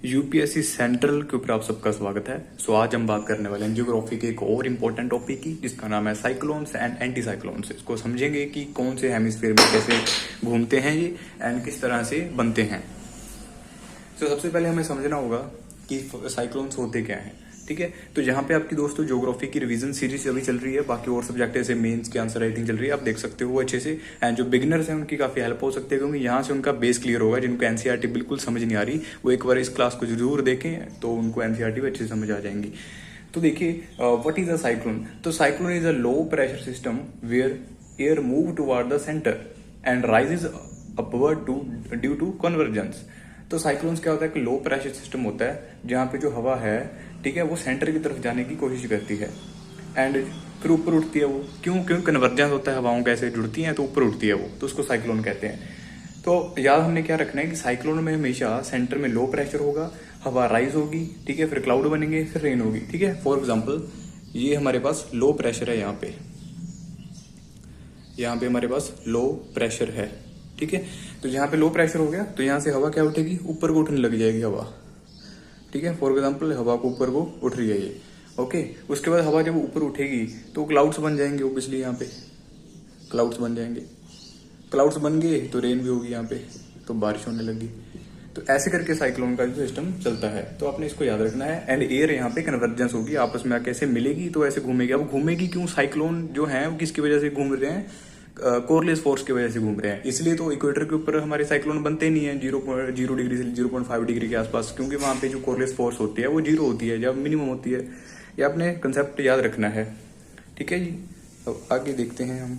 UPSC central के ऊपर आप सबका स्वागत है। आज हम बात करने वाले हैं ज्योग्राफी के एक और इम्पोर्टेंट टॉपिक की, जिसका नाम है साइक्लोन्स एंड एंटी साइक्लोन्स। इसको समझेंगे कि कौन से हेमिस्फीयर में कैसे घूमते हैं ये एंड किस तरह से बनते हैं। सबसे पहले हमें समझना होगा कि साइक्लोन्स होते क्या हैं। ठीक है, तो यहाँ पे आपकी दोस्तों ज्योग्राफी की रिवीजन सीरीज अभी चल रही है, बाकी और सब्जेक्ट ऐसे मेंस की आंसर राइटिंग चल रही है, आप देख सकते हो अच्छे से। एंड जो बिगिनर्स हैं उनकी काफी हेल्प हो सकती है, क्योंकि यहाँ से उनका बेस क्लियर होगा। जिनको एनसीईआरटी बिल्कुल समझ नहीं आ रही, वो एक बार इस क्लास को जरूर देखें, तो उनको एनसीईआरटी भी अच्छे से समझ आ जाएंगी। तो देखिए, व्हाट इज अ साइक्लोन। तो cyclone is a low pressure system where air move toward the centre and rises upward due to convergence. तो साइक्लोन्स क्या होता है कि लो प्रेशर सिस्टम होता है, जहाँ पे जो हवा है, ठीक है, वो सेंटर की तरफ जाने की कोशिश करती है एंड फिर ऊपर उठती है। वो क्यों कन्वर्जेंस होता है, हवाओं कैसे जुड़ती हैं तो ऊपर उठती है वो, तो उसको साइक्लोन कहते हैं। तो याद हमने क्या रखना है कि साइक्लोन में हमेशा सेंटर में लो प्रेशर होगा, हवा राइज होगी, ठीक है, फिर क्लाउड बनेंगे, फिर रेन होगी। ठीक है, फॉर एग्जाम्पल ये हमारे पास लो प्रेशर है, यहाँ पे हमारे पास लो प्रेशर है। ठीक है, तो यहाँ पे लो प्रेशर हो गया, तो यहाँ से हवा क्या उठेगी, ऊपर को उठने लग जाएगी हवा। ठीक है, फॉर एग्जाम्पल हवा को ऊपर को उठ रही है ये। ओके, उसके बाद हवा जब ऊपर उठेगी तो क्लाउड्स बन जाएंगे, ओब्वियसली यहाँ पे क्लाउड्स बन जाएंगे। क्लाउड्स बन गए तो रेन भी होगी यहाँ पे, तो बारिश होने लगी। तो ऐसे करके साइक्लोन का जो सिस्टम चलता है, तो आपने इसको याद रखना है। एंड एयर यहाँ पे कन्वर्जेंस होगी, आपस में आके ऐसे मिलेगी तो ऐसे घूमेगी। अब घूमेगी क्यों, साइक्लोन जो है वो किसकी वजह से घूम रहे हैं, कोरलेस फोर्स की वजह से घूम रहे हैं। इसलिए तो इक्वेटर के ऊपर हमारे साइक्लोन बनते नहीं है 0 डिग्री से 0.5 डिग्री के आसपास, क्योंकि वहां पे जो कोरलेस फोर्स होती है वो 0 होती है, जब मिनिमम होती है। ये आपने कंसेप्ट याद रखना है। ठीक है जी, अब आगे देखते हैं हम।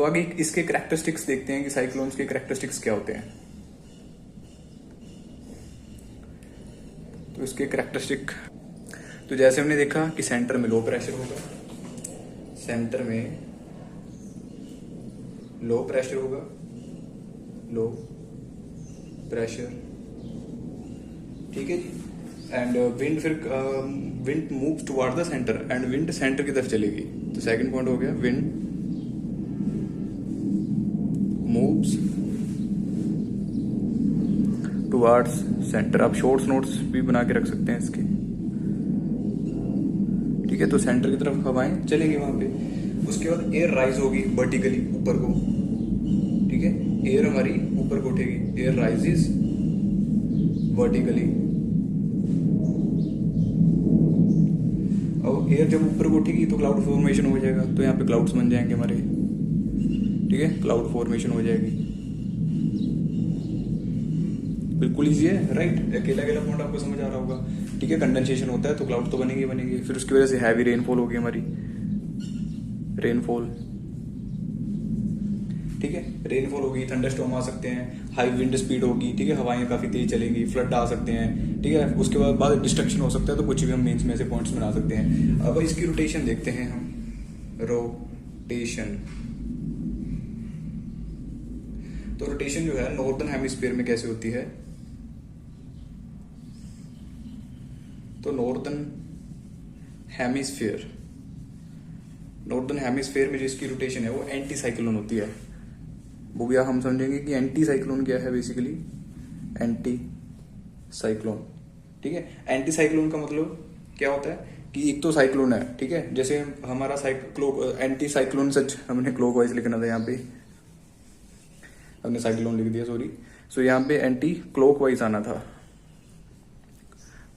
आगे इसके कैरेक्टरिस्टिक्स देखते हैं कि साइक्लोन्स के कैरेक्टरिस्टिक्स क्या होते हैं। तो इसके कैरेक्टरिस्टिक, तो जैसे हमने देखा कि सेंटर में लो प्रेशर होगा, सेंटर में लो प्रेशर होगा, लो प्रेशर। ठीक है जी, एंड विंड, फिर wind moves toward the centre and wind centre की तरफ चलेगी। तो सेकंड पॉइंट हो गया, विंड मूव्स टुवर्ड्स सेंटर। आप शॉर्ट्स नोट्स भी बना के रख सकते हैं इसके। ठीक है, तो सेंटर की तरफ हवाएं चलेंगी वहां पे। उसके बाद एयर राइज होगी वर्टिकली ऊपर को। ठीक है, एयर हमारी ऊपर को उठेगी, एयर राइजेस वर्टिकली। अब एयर जब ऊपर को उठेगी तो क्लाउड फॉर्मेशन हो जाएगा, तो यहाँ पे क्लाउड्स बन जाएंगे हमारे। ठीक है, क्लाउड फॉर्मेशन हो जाएगी, बिल्कुल इजी है, राइट। अकेला अकेला पॉइंट आपको समझ आ रहा होगा। ठीक है, कंडेंसेशन होता है तो क्लाउड तो बनेंगे। फिर उसकी वजह से हैवी रेनफॉल होगी हमारी, रेनफॉल। ठीक है, रेनफॉल होगी, थंडरस्टॉर्म आ सकते हैं, हाई विंड स्पीड होगी। ठीक है, हवाएं काफी तेज चलेंगी, फ्लड आ सकते हैं। ठीक है, उसके बाद डिस्ट्रक्शन हो सकता है। तो कुछ भी हम मेंस में से पॉइंट्स बना सकते हैं। अब इसकी रोटेशन देखते हैं हम, रोटेशन। तो रोटेशन जो है नॉर्दर्न हेमिस्फीयर में कैसे होती है, तो नॉर्दर्न हेमिस्फीयर में जो इसकी रोटेशन है वो एंटी साइक्लोन होती है। वो भी हम समझेंगे कि एंटी साइक्लोन क्या है, बेसिकली एंटी साइक्लोन। ठीक है, एंटी साइक्लोन का मतलब क्या होता है कि एक तो साइक्लोन है, ठीक है, जैसे हमारा एंटी साइक्लोन, सच हमने क्लॉकवाइज लिखना था, यहाँ पे हमने साइक्लोन लिख दिया, सॉरी। सो यहाँ पे एंटी क्लॉकवाइज आना था।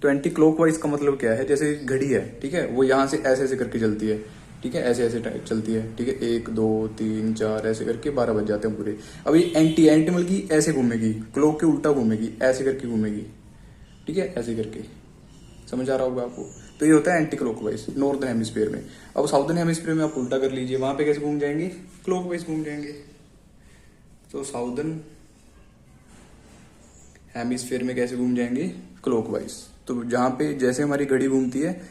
तो एंटी क्लॉकवाइज का मतलब क्या है, जैसे घड़ी है, ठीक है, वो यहाँ से ऐसे ऐसे करके चलती है। ठीक है, ऐसे ऐसे चलती है। ठीक है, 1 2 3 4 ऐसे करके 12 बज जाते हैं पूरे। अब ये एंटी मतलब की ऐसे घूमेगी, क्लॉक के उल्टा घूमेगी, ऐसे करके घूमेगी। ठीक है, ऐसे करके, समझ आ रहा होगा आपको। तो ये होता है एंटी क्लॉकवाइज नॉर्दर्न हेमिस्फीयर में। अब साउदर्न हेमिस्फीयर में आप उल्टा कर लीजिए, वहां पे कैसे घूम जाएंगे, क्लॉकवाइज घूम जाएंगे। तो साउदर्न हेमिस्फीयर में कैसे घूम जाएंगे, क्लॉकवाइज। तो जहां पे जैसे हमारी घड़ी घूमती है,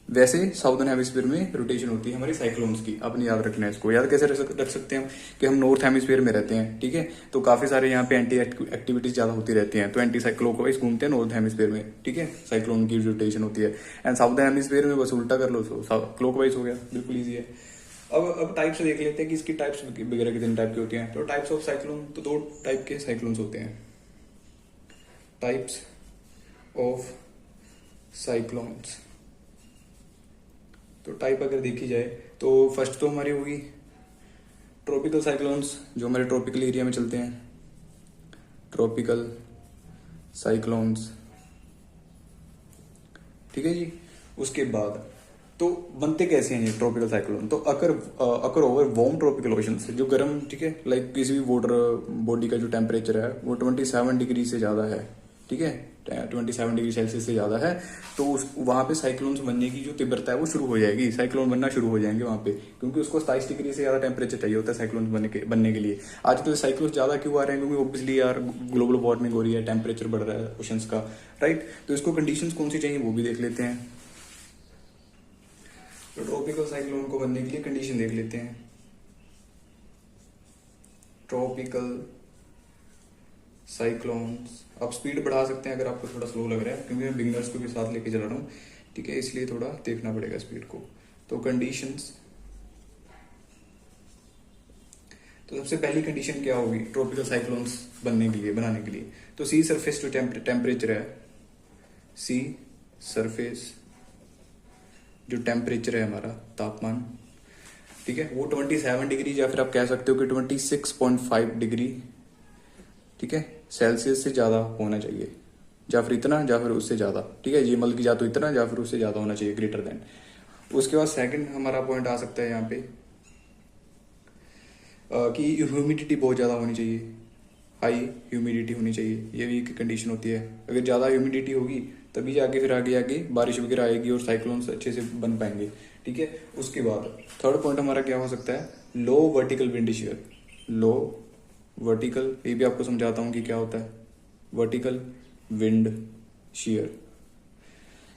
वैसे साउदर्न हेमिस्फीयर में रोटेशन होती है हमारी साइक्लोन्स की। आपने याद रखना है इसको। याद कैसे रख सकते हैं हम, कि हम नॉर्थ हेमिस्फीयर में रहते हैं, ठीक है, तो काफी सारे यहाँ पे एंटी एक्टिविटीज ज्यादा होती रहती हैं, तो एंटी क्लॉकवाइज घूमते हैं नॉर्थ हेमिस्फीयर में। ठीक है, साइक्लोन की रोटेशन होती है। एंड साउदर्न हेमिस्फीयर में बस उल्टा कर लो तो क्लॉकवाइज हो गया, बिल्कुल ईजी है। अब टाइप्स देख लेते हैं कि इसकी टाइप्स वगैरह कितने टाइप की होती हैं। तो टाइप्स ऑफ साइक्लोन, तो 2 टाइप के साइक्लोन्स होते हैं। Types of cyclones. तो टाइप अगर देखी जाए तो फर्स्ट तो हमारी होगी ट्रॉपिकल साइक्लोन्स, जो हमारे ट्रॉपिकल एरिया में चलते हैं, ट्रॉपिकल साइक्लोन्स, ठीक है जी। उसके बाद तो बनते कैसे हैं ये ट्रॉपिकल साइक्लोन? तो अकर ओवर वार्म ट्रॉपिकल ओशंस, जो गर्म, ठीक है, लाइक किसी भी वाटर बॉडी का जो टेम्परेचर है वो 27 डिग्री से ज़्यादा है, ठीक है, 27 डिग्री सेल्सियस से ज़्यादा है, तो वहाँ पे साइक्लोन्स बनने की जो तीव्रता है वो शुरू हो जाएगी, साइक्लोन बनना शुरू हो जाएंगे वहाँ पे, क्योंकि उसको 27 डिग्री से ज़्यादा टेम्परेचर चाहिए होता है साइक्लोन बनने के लिए। आजकल साइक्लोन ज़्यादा क्यों आ रहे हैं? क्योंकि ऑब्वियसली यार ग्लोबल वार्मिंग हो रही है, टेम्परेचर बढ़ रहा है ओशंस का, राइट। तो इसको कंडीशंस कौन सी चाहिए वो भी देख लेते हैं। तो ट्रॉपिकल साइक्लोन को बनने के लिए कंडीशन देख लेते हैं। ट्रॉपिकल साइक्लोन्स, आप स्पीड बढ़ा सकते हैं अगर आपको थोड़ा स्लो लग रहा है, क्योंकि मैं बिगनर्स को भी साथ लेके चला रहा हूँ, ठीक है, इसलिए थोड़ा देखना पड़ेगा स्पीड को। तो कंडीशंस, तो सबसे पहली कंडीशन क्या होगी ट्रॉपिकल साइक्लोन्स बनने के लिए, बनाने के लिए? तो सी सरफेस जो टेम्परेचर है, सी सरफेस जो टेम्परेचर है हमारा, तापमान, ठीक है, वो 27 डिग्री या फिर आप कह सकते हो कि 26.5 डिग्री, ठीक है, सेल्सियस से ज़्यादा होना चाहिए, या फिर इतना या फिर उससे ज़्यादा, ठीक है, ये मतलब कि या तो इतना या फिर उससे ज़्यादा होना चाहिए, ग्रेटर देन। उसके बाद सेकंड हमारा पॉइंट आ सकता है यहाँ पे कि ह्यूमिडिटी बहुत ज़्यादा होनी चाहिए, हाई ह्यूमिडिटी होनी चाहिए, ये भी एक कंडीशन होती है। अगर ज़्यादा ह्यूमिडिटी होगी तभी जाके फिर आगे आगे बारिश वगैरह आएगी और साइक्लोन्स अच्छे से बन पाएंगे, ठीक है। उसके बाद थर्ड पॉइंट हमारा क्या हो सकता है? लो वर्टिकल विंड शेयर। लो वर्टिकल, ये भी आपको समझाता हूँ कि क्या होता है वर्टिकल विंड शेयर।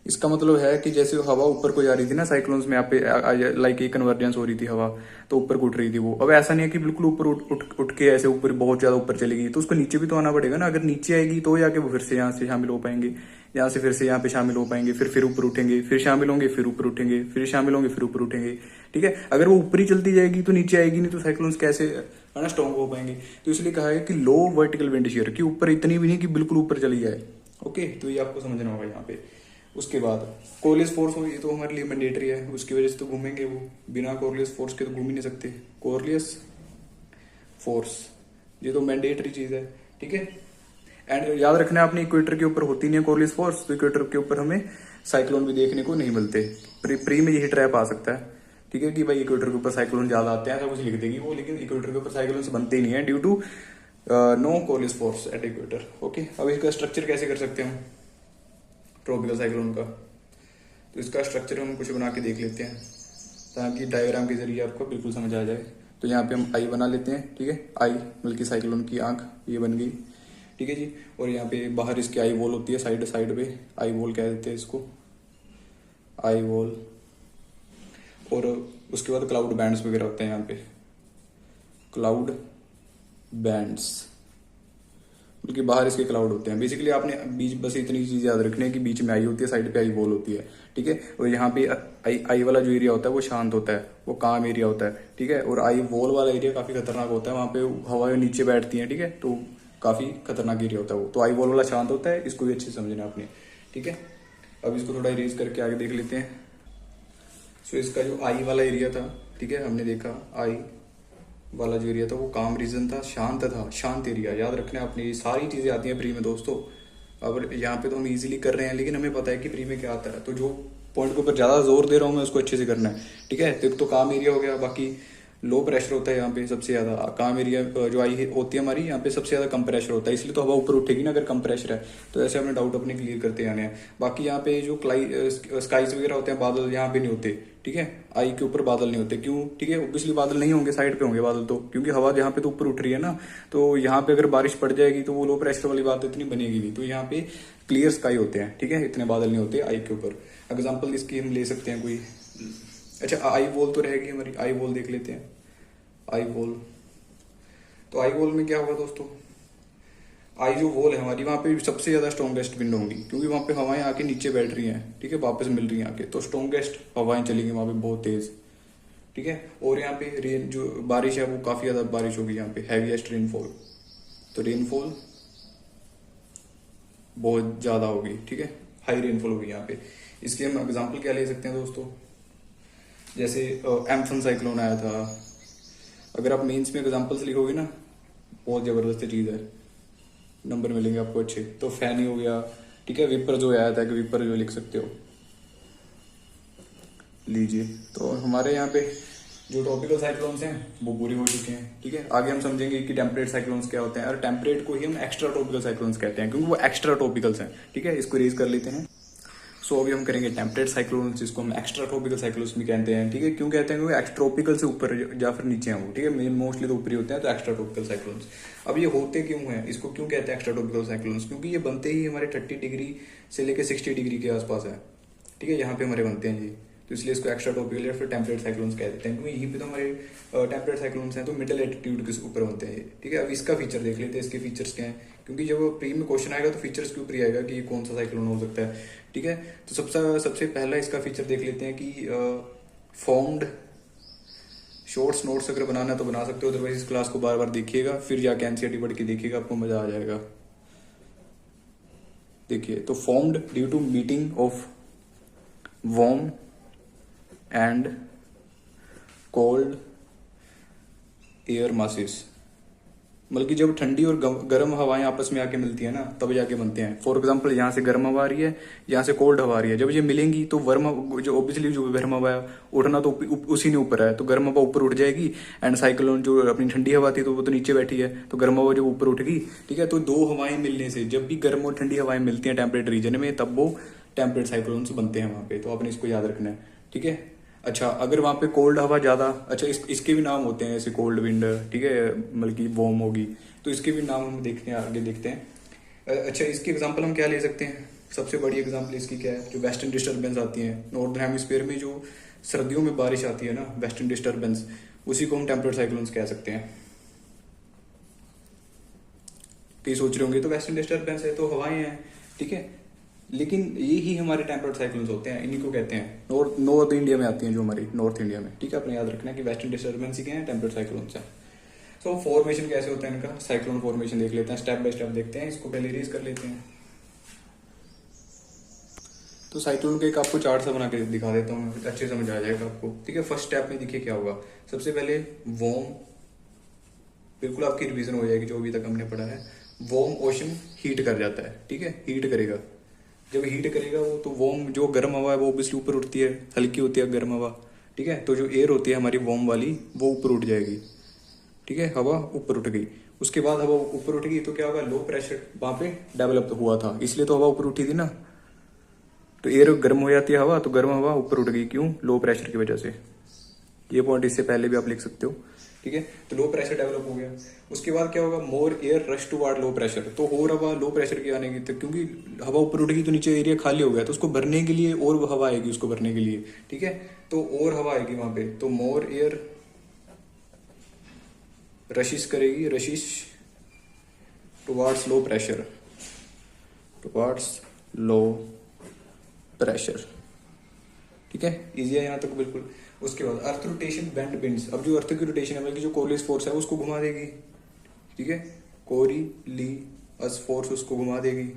इसका मतलब है कि जैसे हवा ऊपर को जा रही थी ना साइक्लोन्स में, यहाँ पे लाइक एक कन्वर्जेंस हो रही थी हवा, तो ऊपर को उठ रही थी वो। अब ऐसा नहीं है कि बिल्कुल ऊपर उठ के ऐसे ऊपर बहुत ज्यादा ऊपर चलेगी, तो उसको नीचे भी तो आना पड़ेगा ना। अगर नीचे आएगी तो जाके वो फिर से यहाँ से शामिल हो पाएंगे, यहाँ से फिर से यहाँ पे शामिल हो पाएंगे, फिर ऊपर उठेंगे, फिर शामिल होंगे, फिर ऊपर उठेंगे, फिर शामिल होंगे, फिर ऊपर उठेंगे, ठीक है। अगर वो ऊपर ही चलती जाएगी तो नीचे आएगी नहीं, तो साइक्लोन्स कैसे है ना स्ट्रॉन्ग हो पाएंगे? तो इसलिए कहा है कि लो वर्टिकल विंड शेयर, कि ऊपर इतनी भी नहीं कि बिल्कुल ऊपर चली जाए, ओके। तो ये आपको समझना होगा यहाँ पे। उसके बाद कोरलियस फोर्स हो, ये तो हमारे लिए मैंडेटरी है, उसकी वजह से तो घूमेंगे वो, बिना कोरलियस फोर्स के तो घूम ही नहीं सकते। कोरलियस फोर्स ये तो मैंडेटरी चीज है, ठीक है। एंड याद रखना है आपने, इक्वेटर के ऊपर होती नहीं है कोरलियस फोर्स, तो इक्वेटर के ऊपर हमें साइक्लोन भी देखने को नहीं मिलते। प्री में यही ट्रैप आ सकता है, ठीक है, कि भाई इक्वेटर के ऊपर साइक्लोन ज्यादा आते हैं, ऐसा कुछ लिख देगी वो, लेकिन इक्वेटर के ऊपर साइक्लोन बनते ही नहीं है due to no Coriolis force at equator, okay. अब इसका स्ट्रक्चर कैसे कर सकते हैं हम ट्रॉपिकल साइक्लोन का? तो इसका स्ट्रक्चर हम कुछ बना के देख लेते हैं ताकि डायग्राम के जरिए आपको बिल्कुल समझ आ जाए। तो यहाँ पे हम आई बना लेते हैं, ठीक है, आई बल्कि साइक्लोन की आंख ये बन गई, ठीक है जी। और यहाँ पे बाहर इसकी आई वॉल होती है, साइड साइड पे आई वॉल कह देते हैं इसको, आई वॉल। और उसके बाद क्लाउड बैंड्स वगैरह होते हैं यहाँ पे, क्लाउड बैंड्स, बल्कि बाहर इसके क्लाउड होते हैं। बेसिकली आपने बीच बस इतनी चीज याद रखनी है कि बीच में आई होती है, साइड पे आई वॉल होती है, ठीक है। और यहाँ पे आई वाला जो एरिया होता है वो शांत होता है, वो काम एरिया होता है, ठीक है। और आई वॉल वाला एरिया काफी खतरनाक होता है, वहाँ पे हवाएं नीचे बैठती हैं, ठीक है, तो काफी खतरनाक एरिया होता है वो। तो आई वॉल वाला शांत होता है, इसको भी अच्छे से समझना आपने, ठीक है। अब इसको थोड़ा इरेज करके आगे देख लेते हैं। सो इसका जो आई वाला एरिया था, ठीक है, हमने देखा आई वाला जो एरिया था वो काम रीजन था, शांत एरिया। याद रखना आपने, ये सारी चीजें आती हैं प्री में दोस्तों। अब यहाँ पे तो हम इजीली कर रहे हैं, लेकिन हमें पता है कि प्री में क्या आता है, तो जो पॉइंट के ऊपर ज्यादा जोर दे रहा हूँ मैं उसको अच्छे से करना है, ठीक है। तो एक तो काम एरिया हो गया, बाकी लो प्रेशर होता है यहाँ पे सबसे ज्यादा। काम एरिया जो आई होती है हमारी, यहाँ पे सबसे ज्यादा कम प्रेशर होता है, इसलिए तो हवा ऊपर उठेगी ना अगर कम प्रेशर है। तो ऐसे हमने डाउट अपने क्लियर करते आने हैं। बाकी यहाँ पे जो स्काइज वगैरह होते हैं, बादल यहाँ पे नहीं होते, ठीक है, आई के ऊपर बादल नहीं होते। क्यों? ठीक है, ऑब्वियसली बादल नहीं होंगे, साइड पे होंगे बादल, तो क्योंकि हवा यहाँ पे तो ऊपर उठ रही है ना, तो यहाँ पे अगर बारिश पड़ जाएगी तो वो लो प्रेशर वाली बात इतनी बनेगी नहीं। तो यहाँ पे क्लियर स्काई होते हैं, ठीक है, इतने बादल नहीं होते आई के ऊपर। एग्जाम्पल इसकी हम ले सकते हैं कोई, अच्छा आई वॉल तो रहेगी हमारी, आई वॉल देख लेते हैं। आई वॉल, तो आई वॉल में क्या होगा दोस्तों, आई जो वॉल है हमारी, वहां पे सबसे ज्यादा स्ट्रॉन्गेस्ट विंड होंगी, क्योंकि वहां पे हवाएं आके नीचे बैठ रही हैं, ठीक है, वापस मिल रही हैं आके, तो स्ट्रॉन्गेस्ट हवाएं चलेंगी वहां पे बहुत तेज, ठीक है। और यहाँ पे रेन जो बारिश है वो काफी ज्यादा बारिश होगी यहाँ पे, हैवीएस्ट रेनफॉल। तो रेनफॉल बहुत ज़्यादा होगी, ठीक है, हाई रेनफॉल होगी यहाँ पे। इसके हम एग्जाम्पल क्या ले सकते हैं दोस्तों, जैसे एम्फन साइक्लोन आया था। अगर आप मेंस में एग्जाम्पल्स लिखोगे ना, बहुत ज़बरदस्त चीज़ है, नंबर मिलेंगे आपको अच्छे। तो फैनी हो गया, ठीक है, विपर जो आया था, कि विपर जो लिख सकते हो, लीजिए। तो हमारे यहाँ पे जो ट्रॉपिकल साइक्लोन्स हैं वो पूरे हो चुके हैं, ठीक है। आगे हम समझेंगे कि टेम्परेट साइक्लोन्स क्या होते हैं, और टेम्परेट को ही हम एक्स्ट्रा ट्रॉपिकल साइक्लोन्स कहते हैं, क्योंकि वो एक्स्ट्रा ट्रॉपिकल्स हैं, ठीक है। इसको रेज कर लेते हैं। सो अभी हम करेंगे टेम्परेट साइक्लोन्स, जिसको हम एक्स्ट्रा ट्रॉपिकल साइक्लोन्स भी कहते हैं, ठीक है। क्यों कहते हैं, क्योंकि ट्रॉपिकल से ऊपर या फिर नीचे हैं वो, ठीक है, मोस्टली तो ऊपर ही होते हैं, तो एक्स्ट्रा ट्रॉपिकल साइक्लोन्स। अब ये होते क्यों हैं, इसको क्यों कहते हैं एक्स्ट्रा ट्रॉपिकल साइक्लोन्स, क्योंकि ये बनते ही हमारे 30 डिग्री से लेकर 60 डिग्री के आसपास है, ठीक है, यहाँ पे हमारे बनते हैं जी। तो इसलिए इसको एक्स्ट्रा ट्रॉपिकल या फिर टेम्परेट साइक्लोन्स कह देते हैं, क्योंकि यहीं पे तो हमारे टेम्परेट साइक्लोन्स हैं, तो मिडिल एल्टीट्यूड के ऊपर बनते हैं, ठीक है। अब इसका फीचर देख लेते हैं, इसके फीचर्स क्या हैं, क्योंकि जब प्री में क्वेश्चन आएगा तो फीचर्स के ऊपर ही आएगा कि ये कौन सा साइक्लोन हो सकता है, ठीक है। तो सबसे पहला इसका फीचर देख लेते हैं कि फॉर्म्ड शॉर्ट्स नोट्स अगर बनाना है तो बना सकते हो, अदरवाइज इस क्लास को बार बार देखिएगा, फिर जाके एनसीईआरटी पढ़ के देखिएगा, आपको मजा आ जाएगा। देखिए, तो formed due to meeting of warm and cold air masses, मतलब कि जब ठंडी और गर्म हवाएं आपस में आके मिलती है ना, तब जाके बनते हैं। फॉर एग्जांपल, यहाँ से गर्म हवा आ रही है, यहाँ से कोल्ड हवा आ रही है, जब ये मिलेंगी तो जो ऑब्वियसली जो गर्म हवा है उठना तो उसी ने ऊपर है, तो गर्म हवा ऊपर उठ जाएगी, एंड साइक्लोन जो अपनी ठंडी हवा थी तो वो तो नीचे बैठी है, तो गर्म हवा जो ऊपर उठ गई, ठीक है। तो दो हवाएं मिलने से, जब भी गर्म और ठंडी हवाएं मिलती हैं टेम्परेट रीजन में, तब वो टेम्परेट साइक्लोन्स बनते हैं वहां पे, तो आपने इसको याद रखना है, ठीक है। अच्छा, अगर वहां पे कोल्ड हवा ज्यादा, अच्छा इसके भी नाम होते हैं, जैसे कोल्ड विंड, ठीक है, मतलब की वार्म होगी, तो इसके भी नाम हम देखते हैं, आगे देखते हैं। अच्छा, इसकी एग्जांपल हम क्या ले सकते हैं, सबसे बड़ी एग्जांपल इसकी क्या है, जो वेस्टर्न डिस्टर्बेंस आती है नॉर्दर्न हेमिस्फीयर में, जो सर्दियों में बारिश आती है ना, वेस्टर्न डिस्टर्बेंस, उसी को हम टेम्परेट साइक्लोन्स कह सकते हैं। कई सोच रहे होंगे तो वेस्टर्न डिस्टर्बेंस है तो हवाएं हैं, ठीक है, लेकिन ये ही हमारे टेम्परेट साइक्लोन्स होते हैं, इन्हीं को कहते हैं। नॉर्थ इंडिया में आती हैं जो हमारी, नॉर्थ इंडिया में, ठीक है। अपने याद रखना है कि वेस्टर्न डिस्टर्बेंस ही क्या है, टेम्परेट साइक्लोन्स है। तो फॉर्मेशन कैसे होता है इनका, साइक्लोन फॉर्मेशन देख लेते हैं, स्टेप बाय स्टेप देखते हैं। इसको पहले रेज कर लेते हैं। तो साइक्लोन का एक आपको चार्ट सा बना के दिखा देता हूँ, अच्छे समझ आ जाएगा आपको, ठीक है। फर्स्ट स्टेप में देखिए क्या होगा, सबसे पहले वार्म, बिल्कुल आपकी रिवीजन हो जाएगी जो अभी तक हमने पढ़ा है। वार्म ओशन हीट कर जाता है, ठीक है, हीट करेगा, जब हीट करेगा वो, तो वार्म जो गर्म हवा है वो ऑब्वियसली ऊपर उठती है, हल्की होती है गर्म हवा, ठीक है। तो जो एयर होती है हमारी वार्म वाली, वो ऊपर उठ जाएगी, ठीक है, हवा ऊपर उठ गई। उसके बाद हवा ऊपर उठ गई तो क्या होगा, लो प्रेशर वहां पे डेवलप हुआ था, इसलिए तो हवा ऊपर उठी थी ना, तो एयर गर्म हो जाती है हवा, तो गर्म हवा ऊपर उठ गई, क्यों, लो प्रेशर की वजह से। ये पॉइंट इससे पहले भी आप लिख सकते हो, ठीक है। तो लो प्रेशर डेवलप हो गया, उसके बाद क्या होगा, मोर air rush toward low pressure, तो और हवा लो प्रेशर की आने की, तो क्योंकि हवा ऊपर उठ गई तो नीचे एरिया खाली हो गया, तो उसको भरने के लिए और हवा आएगी, उसको भरने के लिए, ठीक है, तो और हवा आएगी वहां पे, तो मोर एयर रशिश करेगी, rushes towards low pressure, towards low pressure, ठीक है। इजी है यहाँ तक बिल्कुल। उसके बाद अर्थ रोटेशन बेंड बिंड्स, अब जो अर्थ की रोटेशन है, बल्कि जो कोरियस फोर्स है उसको घुमा देगी, ठीक है, कोरी ली अस फोर्स उसको घुमा देगी,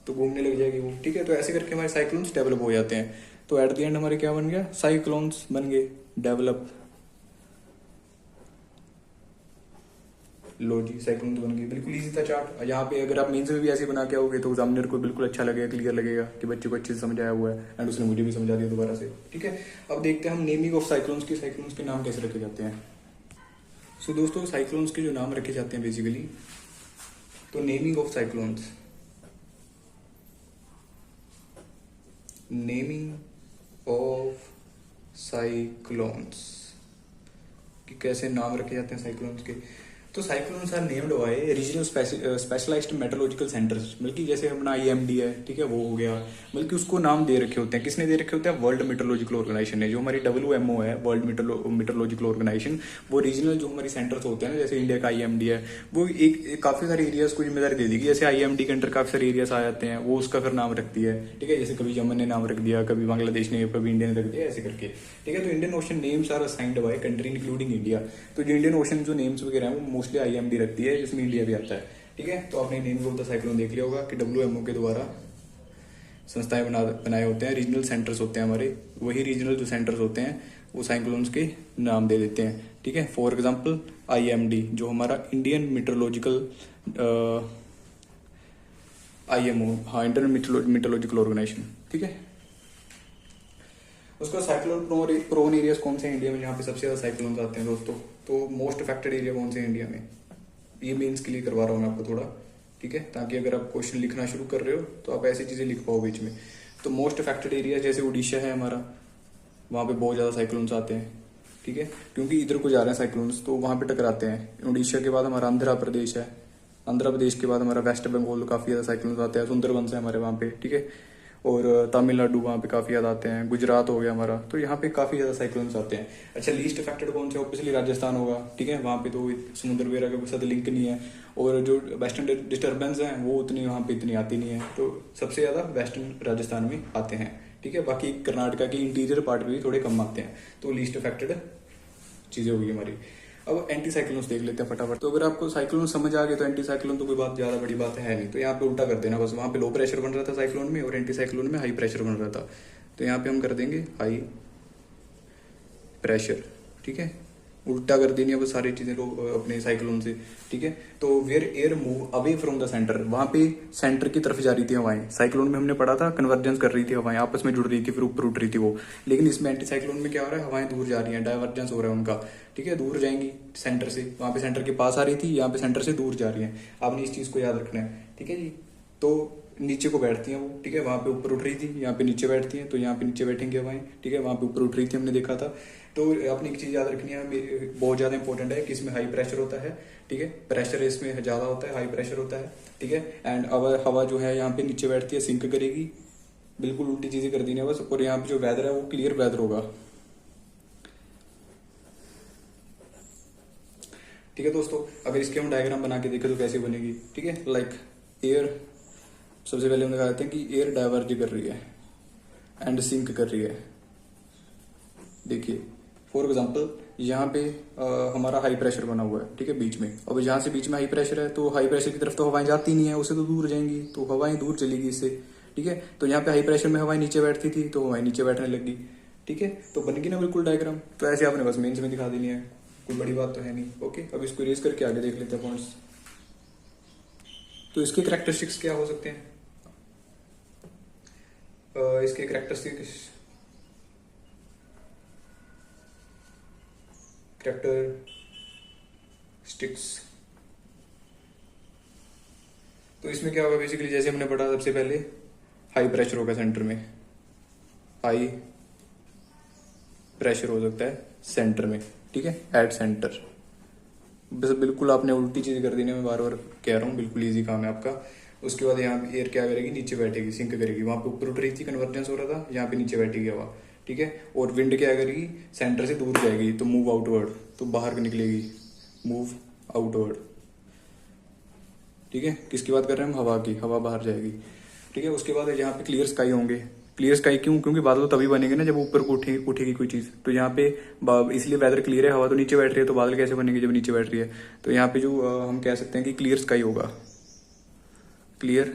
तो घूमने लग जाएगी वो, ठीक है। तो ऐसे करके हमारे साइक्लोन्स डेवलप हो जाते हैं। तो एट द एंड हमारे क्या बन गया, साइक्लोन्स बन गए, डेवलप, लो जी, साइक्लोन तो बन गई, बिल्कुल इजी था चार्ट। यहाँ पे अगर आप मेंस में भी ऐसे बना के आओगे तो एग्जामिनर को बिल्कुल अच्छा लगेगा, क्लियर लगेगा कि बच्चे को अच्छे से समझ आया हुआ है, एंड उसने मुझे भी समझा दिया दोबारा से, ठीक है। अब देखते हैं हम नेमिंग ऑफ साइक्लोन्स की, साइक्लोन्स के नाम कैसे रखे जाते हैं। सो दोस्तों, साइक्लोन्स के जो नाम रखे जाते हैं बेसिकली, तो naming of cyclones, naming of cyclones कि कैसे नाम रखे जाते हैं साइक्लोन्स के। तो cyclones are named by regional specialised meteorological centres, बल्कि जैसे अपना आईएमडी है, ठीक है, वो हो गया, बल्कि उसको नाम दे रखे होते हैं, किसने दे रखे होते हैं, वर्ल्ड मेट्रोलॉजिकल ऑर्गेनाइजेशन ने, जो हमारी WMO है, वर्ल्ड मेट्रोलॉजिकल ऑर्गेनाइजेशन, वो रीजनल जो हमारी सेंटर्स होते हैं ना, जैसे इंडिया का आईएमडी है, वो एक काफी सारे एरियाज को जिम्मेदारी दे देगी, जैसे आईएमडी के अंडर काफी सारे एरियाज आ जाते हैं, वो उसका फिर नाम रखती है, ठीक है। जैसे कभी यमन ने नाम रख दिया, कभी बांग्लादेश ने, कभी इंडिया ने रख दिया, ऐसे करके, ठीक है। तो Indian Ocean names are assigned by country including India, तो जो इंडियन ओशन जो नेम्स वगैरह हैं वो मोस्टली आईएमडी रखती है, जिसमें इंडिया भी आता है, ठीक है। तो आपने नेम ऑफ द साइक्लोन देख लिया होगा कि WMO के द्वारा संस्थाएं बनाए होते हैं, रीजनल सेंटर्स होते हैं हमारे, वही रीजनल जो सेंटर्स होते हैं वो साइक्लोन्स के नाम दे देते हैं। ठीक है। फॉर एग्जांपल IMD जो हमारा इंडियन मीटरोलॉजिकल IMO, हाँ, इंडियन मीटरोलॉजिकल ऑर्गेनाइजेशन। ठीक है। उसका साइक्लोन प्रोन एरियाज कौन से हैं इंडिया में जहाँ पे सबसे ज्यादा साइक्लोन्स आते हैं दोस्तों? तो मोस्ट अफेक्टेड एरिया कौन से इंडिया में, ये मेंस के लिए करवा रहा हूँ मैं आपको थोड़ा। ठीक है, ताकि अगर आप क्वेश्चन लिखना शुरू कर रहे हो तो आप ऐसी चीजें लिख पाओ बीच में। तो मोस्ट अफेक्टेड एरिया जैसे उड़ीसा है हमारा, वहाँ पे बहुत ज्यादा साइक्लोन्स आते हैं। ठीक है, क्योंकि इधर को जा रहे हैं साइक्लोन्स तो वहाँ पे टकराते हैं। उड़ीसा के बाद हमारा आंध्र प्रदेश है, आंध्र प्रदेश के बाद हमारा वेस्ट बंगाल, काफी ज्यादा साइक्लोन्स आते हैं। सुंदरबन से हमारे वहाँ पे। ठीक है, और तमिलनाडु वहाँ पे काफी ज्यादा आते हैं। गुजरात हो गया हमारा, तो यहाँ पे काफी ज्यादा साइक्लोन्स आते हैं। अच्छा, लीस्ट अफेक्टेड कौन से? ऑब्वियसली राजस्थान होगा। ठीक है, वहाँ पे तो समुद्र वगैरह के साथ लिंक नहीं है, और जो वेस्टर्न डिस्टर्बेंस है वो उतनी वहाँ पे इतनी आती नहीं है। तो सबसे ज्यादा वेस्टर्न राजस्थान में आते हैं। ठीक है, बाकी कर्नाटका के इंटीरियर पार्ट में भी थोड़े कम आते हैं। तो लीस्ट अफेक्टेड चीजें होगी हमारी। अब एंटी साइक्लोन्स देख लेते हैं फटाफट। तो अगर आपको साइक्लोन समझ आ गए तो एंटी साइक्लोन तो कोई बात ज्यादा बड़ी बात है नहीं। तो यहाँ पे उल्टा कर देना बस, वहां पे लो प्रेशर बन रहा था साइक्लोन में और एंटी साइक्लोन में हाई प्रेशर बन रहा था, तो यहाँ पे हम कर देंगे हाई प्रेशर। ठीक है, उल्टा कर देनी है वो सारी चीजें अपने साइक्लोन से। ठीक है, तो where air move away from the centre, वहां पे सेंटर की तरफ जा रही थी हवाएं। साइक्लोन में हमने पढ़ा था कन्वर्जेंस कर रही थी हवाएं, आपस में जुड़ रही थी, फिर ऊपर उठ रही थी वो। लेकिन इसमें एंटी साइक्लोन में क्या हो रहा है, हवाएं दूर जा रही हैं, डाइवर्जेंस हो रहा है उनका। ठीक है, दूर जाएंगी सेंटर से, वहां पे सेंटर के पास आ रही थी, यहाँ पे सेंटर से दूर जा रही है। आपने इस चीज को याद रखना है। ठीक है जी, तो नीचे को बैठती हैं वो। ठीक है, वहां पे ऊपर उठ रही थी, यहाँ पे नीचे बैठती हैं, तो यहाँ पे नीचे बैठेंगे हवाएं। ठीक है, वहां पे ऊपर उठ रही थी, हमने देखा था। तो आपने एक चीज याद रखनी है, बहुत ज्यादा इंपॉर्टेंट है कि इसमें हाई प्रेशर होता है। ठीक है, प्रेशर इसमें ज्यादा होता है, हाई प्रेशर होता है। ठीक है, एंड हवा जो है यहाँ पे नीचे बैठती है, सिंक करेगी। बिल्कुल उल्टी चीजें कर दी है बस। और यहाँ पे जो वेदर है वो क्लियर वेदर होगा। ठीक है दोस्तों, अगर इसके हम डायग्राम बना के देखें तो कैसे बनेगी? ठीक है, लाइक एयर, सबसे पहले हम दिखाते हैं कि एयर डाइवर्ज कर रही है एंड सिंक कर रही है। देखिए फॉर एग्जांपल यहाँ पे हमारा हाई प्रेशर बना हुआ है। ठीक है, बीच में। अब यहाँ से बीच में हाई प्रेशर है, तो हाई प्रेशर की तरफ तो हवाएं जाती नहीं है, उससे तो दूर जाएंगी, तो हवाएं दूर चलेगी इससे। ठीक है, तो यहाँ पे हाई प्रेशर में हवाएं नीचे बैठती थी, तो हवाएं नीचे बैठने लगी। ठीक है, तो बन गई ना बिल्कुल डायग्राम। तो ऐसे आपने बस मेंस में दिखा देनी है, कोई बड़ी बात तो है नहीं। ओके, अब इसको इरेज करके आगे देख लेते हैं पॉइंट्स। तो इसके कैरेक्टरिस्टिक्स क्या हो सकते हैं? इसके कैरेक्टरिस्टिक्स तो इसमें क्या होगा बेसिकली, जैसे हमने पढ़ा सबसे पहले हाई प्रेशर होगा सेंटर में, हाई प्रेशर हो सकता है सेंटर में। ठीक है, एट सेंटर। बस बिल्कुल आपने उल्टी चीज कर देनी है, मैं बार बार कह रहा हूँ, बिल्कुल इजी काम है आपका। उसके बाद यहाँ पे एयर क्या करेगी, नीचे बैठेगी, सिंक करेगी। वहां पे ऊपर उठ रही थी, कन्वर्जेंस हो रहा था, यहाँ पे नीचे बैठेगी हवा। ठीक है, और विंड क्या करेगी, सेंटर से दूर जाएगी, तो मूव आउटवर्ड, तो बाहर निकलेगी, मूव आउटवर्ड। ठीक है, किसकी बात कर रहे हैं हम? हवा की, हवा बाहर जाएगी। ठीक है, उसके बाद यहाँ पे क्लियर स्काई होंगे। क्लियर स्काई क्यों? क्योंकि बादल तभी बनेंगे ना जब ऊपर को उठेगी कोई चीज। तो यहाँ पे इसलिए वेदर क्लियर है, हवा तो नीचे बैठ रही है, तो बादल कैसे बनेंगे जब नीचे बैठ रही है? तो यहाँ पे जो हम कह सकते हैं कि क्लियर स्काई होगा, क्लियर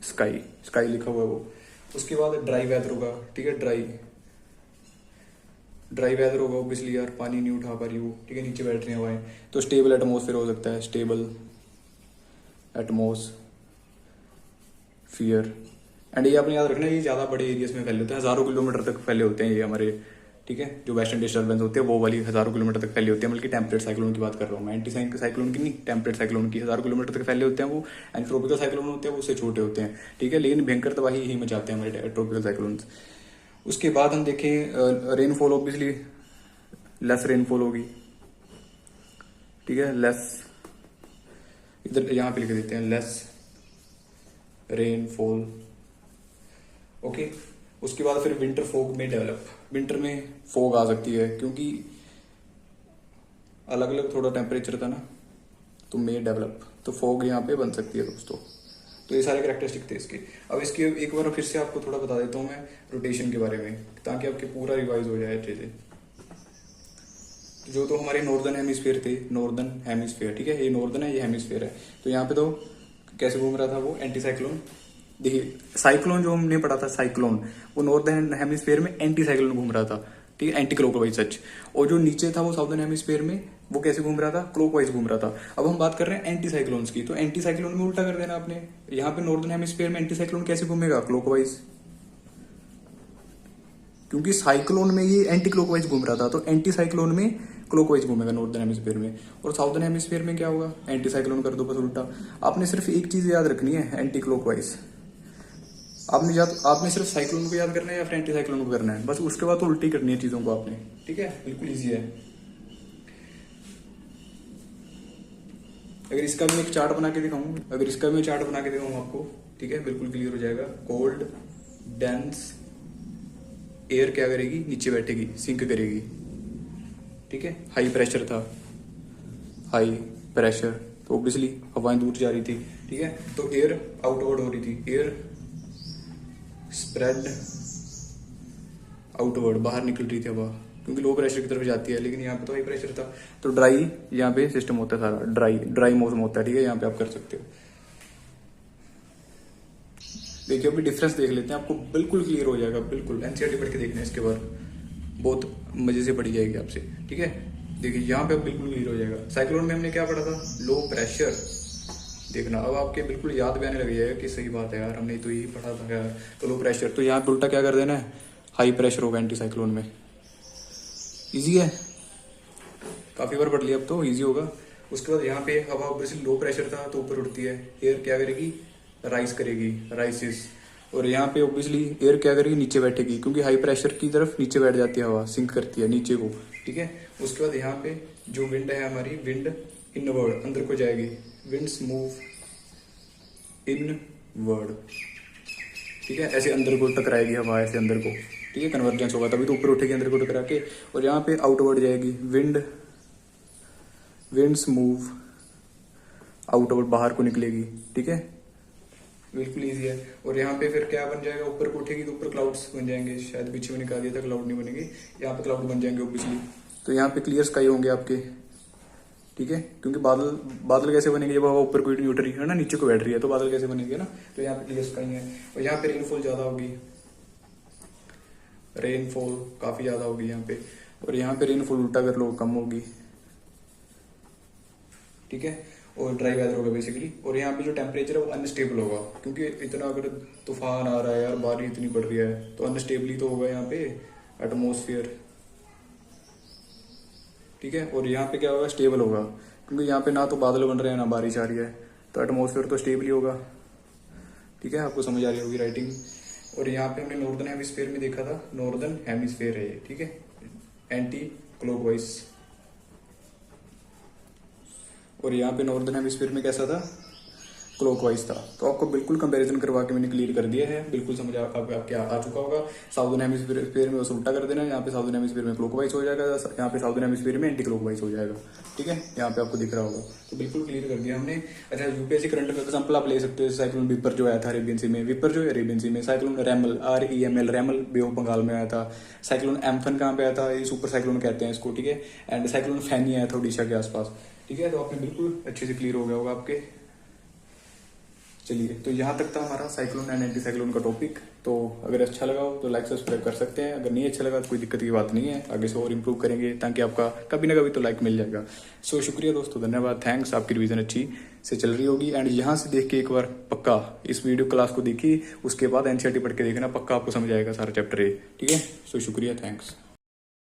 स्काई, स्काई लिखा हुआ है वो। उसके बाद ड्राई वेदर होगा। ठीक है, ड्राई वेदर होगा ऑब्वियसली, यार पानी नहीं उठा पा रही वो। ठीक है, नीचे बैठ रही है हवाएं। तो स्टेबल एटमोसफेयर हो सकता है, स्टेबल एटमोसफियर। एंड ये आपने याद रखना, ये ज्यादा बड़े एरियाज में फैले होते हैं, हजारों किलोमीटर तक फैले होते हैं ये हमारे। ठीक है, जो वेस्टर्न डिस्टर्बेंस होते हैं वो वाली हजारों किलोमीटर तक फैले होते हैं। बल्कि टेम्परेट साइक्लोन की बात कर रहा हूँ मैं, एंटी साइक्लोन की नहीं, टेम्परेट साइक्लोन की। हजारों किलोमीटर तक फैले होते हैं वो। एंड ट्रॉपिकल साइक्लोन होते हैं वो उससे छोटे होते हैं। ठीक है, लेकिन भयंकर तबाही ही मचाते हैं हमारे ट्रॉपिकल साइक्लोन्स। उसके बाद हम देखें रेनफॉल, ऑब्वियसली लेस रेनफॉल होगी। ठीक है, लेस, इधर यहाँ पे लिख देते हैं लेस रेनफॉल। ओके, उसके बाद फिर विंटर फॉग में डेवलप। विंटर में फॉग आ सकती है क्योंकि अलग अलग थोड़ा टेम्परेचर था ना, तो मे डेवलप, तो फॉग यहाँ पे बन सकती है दोस्तों। तो ये सारे कैरेक्टरिस्टिक थे इसके। अब इसके एक बार फिर से आपको थोड़ा बता देता हूँ मैं रोटेशन के बारे में, ताकि आपके पूरा रिवाइज हो जाए अच्छे से। जो तो हमारे नॉर्दर्न हेमिस्फीयर थे, नॉर्दर्न हेमिस्फीयर, ठीक है, ये नॉर्दर्न है, ये हेमिस्फीयर है। तो यहाँ पे तो कैसे घूम रहा था वो एंटी साइक्लोन। देखिए साइक्लोन जो हमने पढ़ा था साइक्लोन, वो नॉर्दर्न हेमिस्फीयर में एंटी साइक्लोन घूम रहा था, ठीक है, एंटी क्लॉकवाइज सच। और जो नीचे था वो साउदर्न हेमिस्फीयर में वो कैसे घूम रहा था, क्लॉकवाइज घूम रहा था। अब हम बात कर रहे हैं एंटी साइक्लोन्स की, तो एंटी साइक्लोन में उल्टा कर देना आपने। यहाँ पे नॉर्दर्न हेमिस्फीयर में एंटी साइक्लोन कैसे घूमेगा, क्लॉकवाइज, क्योंकि साइक्लोन में ये एंटी क्लॉकवाइज घूम रहा था, तो एंटी साइक्लोन में क्लॉकवाइज घूमेगा नॉर्दर्न हेमिस्फीयर में। और साउदर्न हेमिस्फीयर में क्या होगा, एंटी साइक्लोन कर दो बस उल्टा। आपने सिर्फ एक चीज याद रखनी है, एंटी क्लॉकवाइज। आपने सिर्फ साइक्लोन को याद करना है या फिर एंटी साइक्लोन को करना है, बस उसके बाद तो उल्टी करनी है चीजों को आपने, ठीक है, बिल्कुल ईजी है। अगर इसका भी एक चार्ट बना के दिखाऊं, आपको, ठीक है, बिल्कुल क्लियर हो जाएगा। कोल्ड डेंस एयर क्या करेगी, नीचे बैठेगी, सिंक करेगी, ठीक है। हाई प्रेशर था, हाई प्रेशर, तो ऑब्वियसली हवाएं दूर जा रही थी, ठीक है, तो एयर आउटवर्ड हो रही थी, एयर स्प्रेड आउटवर्ड, बाहर निकल रही थी हवा, क्योंकि लो प्रेशर की तरफ जाती है। लेकिन यहाँ पे तो हाई प्रेशर था, तो ड्राई यहाँ पे सिस्टम होता है सारा, ड्राई मौसम होता है, ठीक है, यहाँ पे आप कर सकते हो। देखिए अभी डिफरेंस देख लेते हैं, आपको बिल्कुल क्लियर हो जाएगा, बिल्कुल एनसीईआरटी पढ़ के देखना है इसके बाद, बहुत मजे से पढ़ी जाएगी आपसे, ठीक है। देखिए यहाँ पे अब बिल्कुल क्लियर हो जाएगा। साइक्लोन में हमने क्या पढ़ा था, लो प्रेशर, देखना अब आपके बिल्कुल याद भी आने लग जाएगा कि सही बात है यार, हमने तो यही पढ़ा था यार। तो लो प्रेशर, तो यहाँ पे उल्टा क्या कर देना है, हाई प्रेशर होगा एंटी साइक्लोन में। इजी है, काफी बार पढ़ लिया, अब तो इजी होगा। उसके बाद यहाँ पे हवा ऑब्वियसली लो प्रेशर था तो ऊपर उठती है, एयर क्या करेगी, राइस करेगी, राइसिस। और यहाँ पे ऑब्वियसली एयर क्या करेगी, नीचे बैठेगी, क्योंकि हाई प्रेशर की तरफ नीचे बैठ जाती है हवा, सिंक करती है नीचे को, ठीक है। उसके बाद यहाँ पे जो विंड है हमारी, विंड इनवर्ड, अंदर को जाएगी, विंड्स मूव इनवर्ड, ठीक है, ऐसे अंदर को टकराएगी हवा, ऐसे अंदर को, ठीक है, कन्वर्जेंस होगा तभी तो ऊपर उठेगी अंदर को टकरा के। और यहाँ पे आउटवर्ड जाएगी, विंड्स मूव आउटवर्ड, बाहर को निकलेगी, ठीक है, बिल्कुल इजी है। और यहाँ पे फिर क्या बन जाएगा, ऊपर को उठेगी तो ऊपर क्लाउड्स बन जाएंगे, शायद पीछे मैंने कहा दिया था क्लाउड नहीं बनेंगे, यहाँ पे क्लाउड बन जाएंगे ऑब्वियसली। तो यहाँ पे क्लियर स्काई होंगे आपके, ठीक है, क्योंकि बादल कैसे बनेंगे, जब हवा ऊपर को नहीं उठ रही है ना, नीचे को बैठ रही है, तो बादल कैसे बनेंगे ना। तो यहाँ पे क्लियर स्काई है। और यहाँ पे रेनफॉल ज्यादा होगी, रेनफॉल काफी ज्यादा होगी यहाँ पे। और यहाँ पे रेनफॉल उल्टा कर लो, कम होगी, ठीक है, और ड्राई वेदर होगा बेसिकली। और यहाँ पे जो टेम्परेचर है वो अनस्टेबल होगा, क्योंकि इतना अगर तूफान आ रहा है यार, बारिश इतनी पड़ रही है, तो अनस्टेबली तो होगा यहाँ पे एटमोसफियर, ठीक है। और यहाँ पे क्या होगा, स्टेबल होगा, क्योंकि यहाँ पे ना तो बादल बन रहे हैं ना बारिश आ रही है, तो एटमोसफियर तो स्टेबल ही होगा, ठीक है, आपको समझ आ रही होगी राइटिंग। और यहाँ पे हमने नॉर्दर्न हेमिस्फीयर में देखा था, नॉर्दर्न हेमिस्फीयर है ये, ठीक है, एंटी क्लॉकवाइज। और यहाँ पे नॉर्दर्न हेमिस्फीयर में कैसा था, क्लॉकवाइज था। तो आपको बिल्कुल कंपैरिजन करवा के मैंने क्लियर कर दिया है, बिल्कुल समझ आपके आ चुका होगा। साउदर्न हेमिस्फीयर में बस उल्टा कर देना, यहाँ पे साउदर्न हेमिस्फीयर में क्लॉकवाइज हो जाएगा, यहाँ पे साउदर्न हेमिस्फीयर में एंटी क्लॉकवाइज हो जाएगा, ठीक है, यहाँ पे आपको दिख रहा होगा। तो बिल्कुल क्लियर कर दिया हमने। अच्छा, यूपीएससी करंट का एग्जाम्पल आप ले सकते हो, साइक्लोन विपर जो आया था अरेबियन सी में, विपर जो है अरेबियन सी में, cyclone Remal, REML, Remal Bay of Bengal में आया था। साइक्लोन एम्फन कहाँ पे आया था, ये सुपर साइक्लोन कहते हैं इसको, ठीक है। एंड साइक्लोन फैनी आया था उड़ीसा के आसपास, ठीक है। तो आपने बिल्कुल अच्छे से क्लियर हो गया होगा आपके। चलिए, तो यहाँ तक था हमारा साइक्लोन एंड एंटी साइक्लोन का टॉपिक। तो अगर अच्छा लगा हो तो लाइक सब्सक्राइब कर सकते हैं, अगर नहीं अच्छा लगा तो कोई दिक्कत की बात नहीं है, आगे से और इम्प्रूव करेंगे ताकि आपका कभी ना कभी तो लाइक मिल जाएगा। सो शुक्रिया दोस्तों, धन्यवाद, थैंक्स। आपकी रिवीजन अच्छी से चल रही होगी। एंड यहाँ से देख के एक बार पक्का इस वीडियो क्लास को देखिए, उसके बाद एनसीईआरटी पढ़ के देखना, पक्का आपको समझ आएगा सारा चैप्टर ए, ठीक है। सो शुक्रिया, थैंक्स।